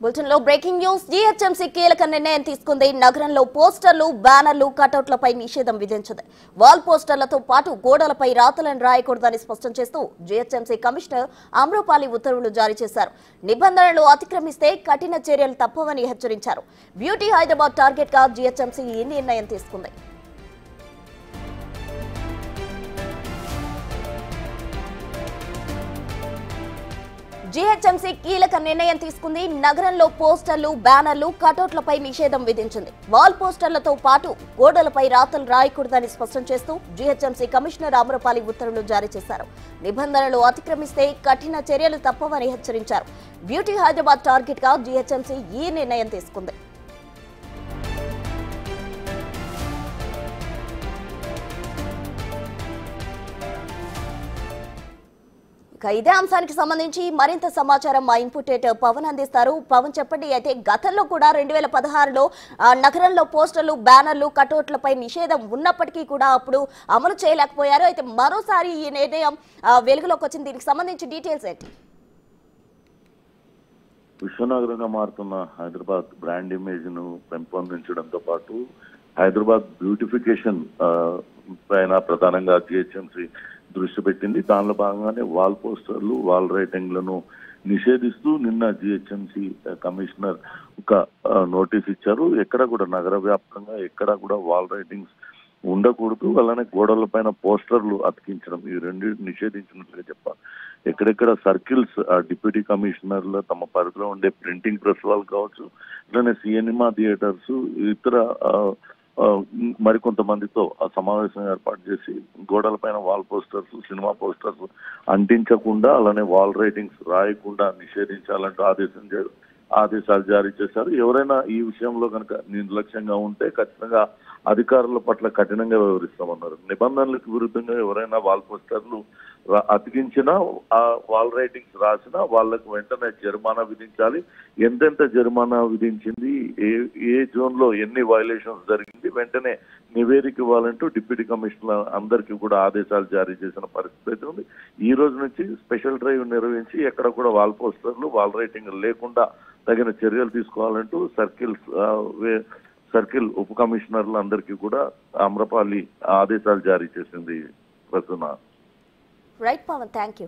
Bulletin లో breaking news. GHMC కీలక నిర్ణయం తీసుకుంది. నగరంలో పోస్టర్లు, బ్యానర్లు, కటౌట్లపై నిషేధం విధించింది. వాల్ పోస్టర్లతో పాటు గోడలపై రాతలను రాయకూడదని స్పష్టం చేస్తూ జీహెచ్ఎంసీ కమిషనర్ అమ్రపాలి ఉత్తర్వులు జారీ చేశారు. నిబంధనలు అతిక్రమిస్తే కఠిన చర్యలు తప్పవని హెచ్చరించారు. బ్యూటీ హైదరాబాద్ టార్గెట్ గా జీహెచ్ఎంసీ ఈ నిర్ణయం తీసుకుంది. జీహెచ్ఎంసీ కీలక నిర్ణయం తీసుకుంది. నగరంలో పోస్టర్లు, బ్యానర్లు, కటౌట్లపై నిషేధం విధించింది. వాల్ పోస్టర్లతో పాటు గోడలపై రాతలు రాయకూడదని స్పష్టం చేస్తూ జీహెచ్ఎంసీ కమిషనర్ అమ్రపాలి ఉత్తర్వులు జారీ చేశారు. నిబంధనలు అతిక్రమిస్తే కఠిన చర్యలు తప్పవని హెచ్చరించారు. బ్యూటీ హైదరాబాద్ టార్గెట్ గా జీహెచ్ఎంసీ ఈ నిర్ణయం తీసుకుంది. ఇదే అంశానికి సంబంధించి మరింత సమాచారం మా ఇన్పుట్ ఎడిటర్ పవన్ అందిస్తారు. పవన్, చెప్పండి. అయితే గతంలో కూడా 2016లో నగరంలో పోస్టర్లు, బ్యానర్లు, కటౌట్లపై నిషేధం ఉన్నప్పటికీ కూడా అప్పుడు అమలు చేయలేకపోయారు. అయితే మరోసారి ఈ నిర్ణయం వెలుగులోకి వచ్చింది. దీనికి సంబంధించి డీటెయిల్స్ ఏంటి? విశ్వనగరంగా మారుతున్న హైదరాబాద్ బ్రాండ్ ఇమేజ్ ను పెంపొందించడంతో పాటు హైదరాబాద్ బ్యూటిఫికేషన్ పైన ప్రధానంగా జిహెచ్ఎంసీ దృష్టి పెట్టింది. దానిలో భాగంగానే వాల్ పోస్టర్లు, వాల్ రైటింగ్లను నిషేధిస్తూ నిన్న జిహెచ్ఎంసీ కమిషనర్ ఒక నోటీస్ ఇచ్చారు. ఎక్కడ కూడా నగర వ్యాప్తంగా ఎక్కడ కూడా వాల్ రైటింగ్స్ ఉండకూడదు, అలానే గోడల పైన పోస్టర్లు అతికించడం, ఈ రెండు నిషేధించినట్లుగా చెప్పాలి. ఎక్కడెక్కడ సర్కిల్స్ డిప్యూటీ కమిషనర్లు తమ పరిధిలో ఉండే ప్రింటింగ్ ప్రెస్ వాళ్ళు కావచ్చు, అలానే సినిమా థియేటర్స్, ఇతర మరికొంతమందితో ఆ సమావేశం ఏర్పాటు చేసి గోడల పైన వాల్ పోస్టర్స్, సినిమా పోస్టర్స్ అంటించకుండా, అలానే వాల్ రైటింగ్స్ రాయకుండా నిషేధించాలంటూ ఆదేశాలు జారీ చేశారు. ఎవరైనా ఈ విషయంలో కనుక నిర్లక్ష్యంగా ఉంటే ఖచ్చితంగా అధికారుల పట్ల కఠినంగా వ్యవహరిస్తామన్నారు. నిబంధనలకు విరుద్ధంగా ఎవరైనా వాల్ పోస్టర్లు అతికించినా, ఆ వాల్ రైటింగ్స్ రాసినా వాళ్ళకు వెంటనే జరిమానా విధించాలి. ఎంతెంత జరిమానా విధించింది, ఏ జోన్ లో ఎన్ని వైలేషన్స్ జరిగింది, వెంటనే నివేదిక ఇవ్వాలంటూ డిప్యూటీ కమిషనర్ అందరికీ కూడా ఆదేశాలు జారీ చేసిన పరిస్థితి ఉంది. ఈ రోజు నుంచి స్పెషల్ డ్రైవ్ నిర్వహించి ఎక్కడ కూడా వాల్ పోస్టర్లు, వాల్ రైటింగ్ లేకుండా తగిన చర్యలు తీసుకోవాలంటూ సర్కిల్ ఉప కమిషనర్లు అందరికీ కూడా అమ్రపాలి ఆదేశాలు జారీ చేసింది. ప్రస్తుతం రైట్ పవన్, థ్యాంక్ యూ.